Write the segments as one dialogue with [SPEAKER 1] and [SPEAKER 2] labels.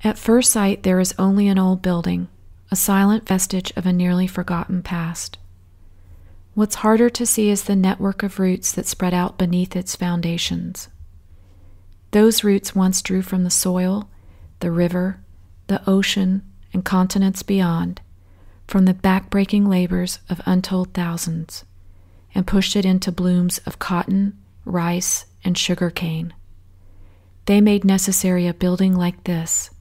[SPEAKER 1] At first sight, there is only an old building, a silent vestige of a nearly forgotten past. What's harder to see is the network of roots that spread out beneath its foundations. Those roots once drew from the soil, the river, the ocean, and continents beyond, from the backbreaking labors of untold thousands, and pushed it into blooms of cotton, rice, and sugar cane. They made necessary a building like this,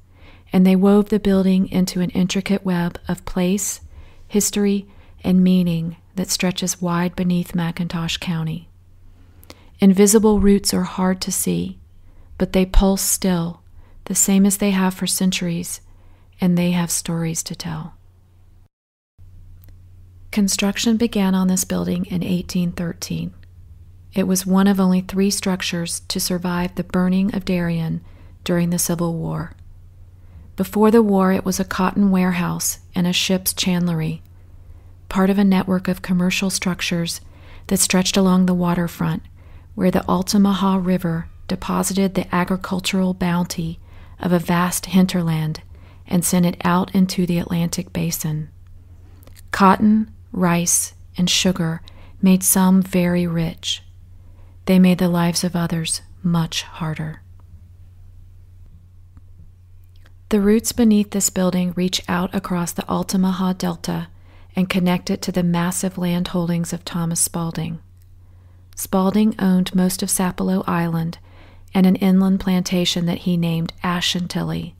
[SPEAKER 1] and they wove the building into an intricate web of place, history, and meaning that stretches wide beneath McIntosh County. Invisible roots are hard to see, but they pulse still, the same as they have for centuries, and they have stories to tell. Construction began on this building in 1813. It was one of only 3 structures to survive the burning of Darien during the Civil War. Before the war, it was a cotton warehouse and a ship's chandlery, part of a network of commercial structures that stretched along the waterfront, where the Altamaha River deposited the agricultural bounty of a vast hinterland and sent it out into the Atlantic basin. Cotton, rice, and sugar made some very rich. They made the lives of others much harder. The roots beneath this building reach out across the Altamaha Delta and connect it to the massive land holdings of Thomas Spalding. Spalding owned most of Sapelo Island and an inland plantation that he named Ashantilly,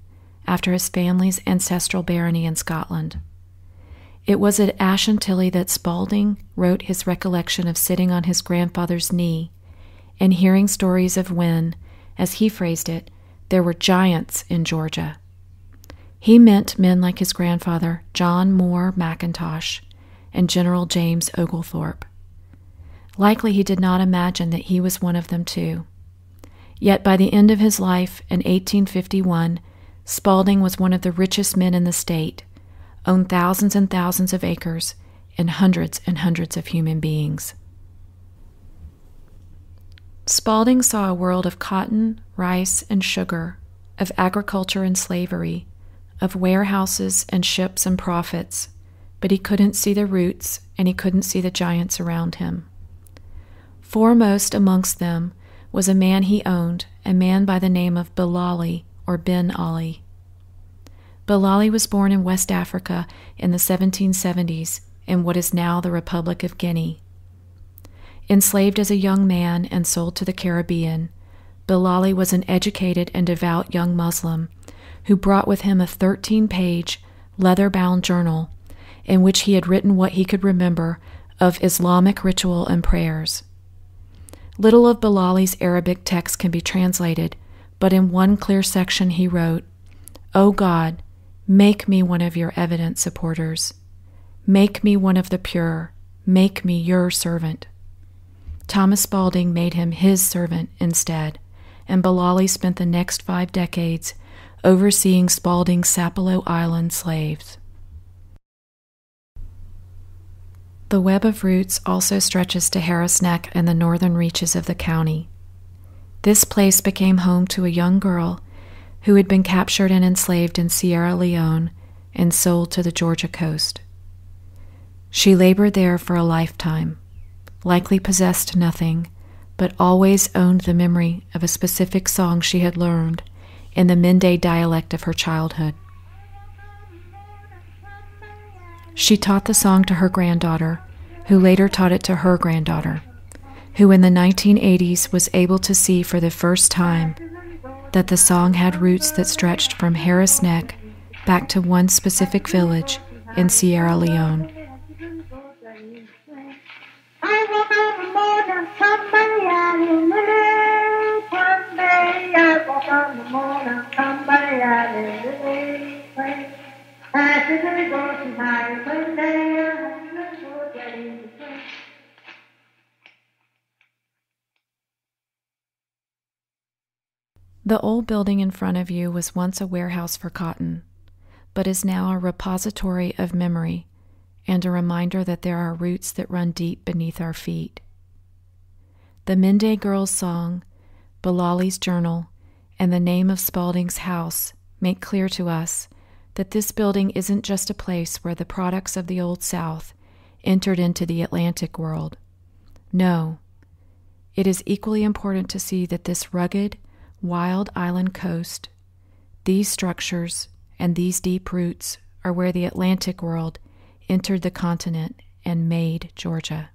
[SPEAKER 1] after his family's ancestral barony in Scotland. It was at Ashantilly that Spalding wrote his recollection of sitting on his grandfather's knee and hearing stories of when, as he phrased it, there were giants in Georgia. He meant men like his grandfather, John Moore McIntosh, and General James Oglethorpe. Likely he did not imagine that he was one of them too. Yet by the end of his life, in 1851, Spalding was one of the richest men in the state, owned thousands and thousands of acres, and hundreds of human beings. Spalding saw a world of cotton, rice, and sugar, of agriculture and slavery, of warehouses and ships and profits, but he couldn't see the roots and he couldn't see the giants around him. Foremost amongst them was a man he owned, a man by the name of Bilali or Ben Ali. Bilali was born in West Africa in the 1770s in what is now the Republic of Guinea. Enslaved as a young man and sold to the Caribbean, Bilali was an educated and devout young Muslim who brought with him a 13-page, leather-bound journal in which he had written what he could remember of Islamic ritual and prayers. Little of Bilali's Arabic text can be translated, but in one clear section he wrote, "O God, make me one of your evident supporters. Make me one of the pure. Make me your servant." Thomas Spalding made him his servant instead, and Bilali spent the next 5 decades overseeing Spalding's Sapelo Island slaves. The web of roots also stretches to Harris Neck and the northern reaches of the county. This place became home to a young girl who had been captured and enslaved in Sierra Leone and sold to the Georgia coast. She labored there for a lifetime, likely possessed nothing, but always owned the memory of a specific song she had learned in the Mende dialect of her childhood. She taught the song to her granddaughter, who later taught it to her granddaughter, who in the 1980s was able to see for the first time that the song had roots that stretched from Harris Neck back to one specific village in Sierra Leone. The old building in front of you was once a warehouse for cotton, but is now a repository of memory and a reminder that there are roots that run deep beneath our feet. The Mende girl's song, Bilali's journal, and the name of Spalding's house make clear to us that this building isn't just a place where the products of the Old South entered into the Atlantic world. No, it is equally important to see that this rugged, wild island coast, these structures, and these deep roots are where the Atlantic world entered the continent and made Georgia.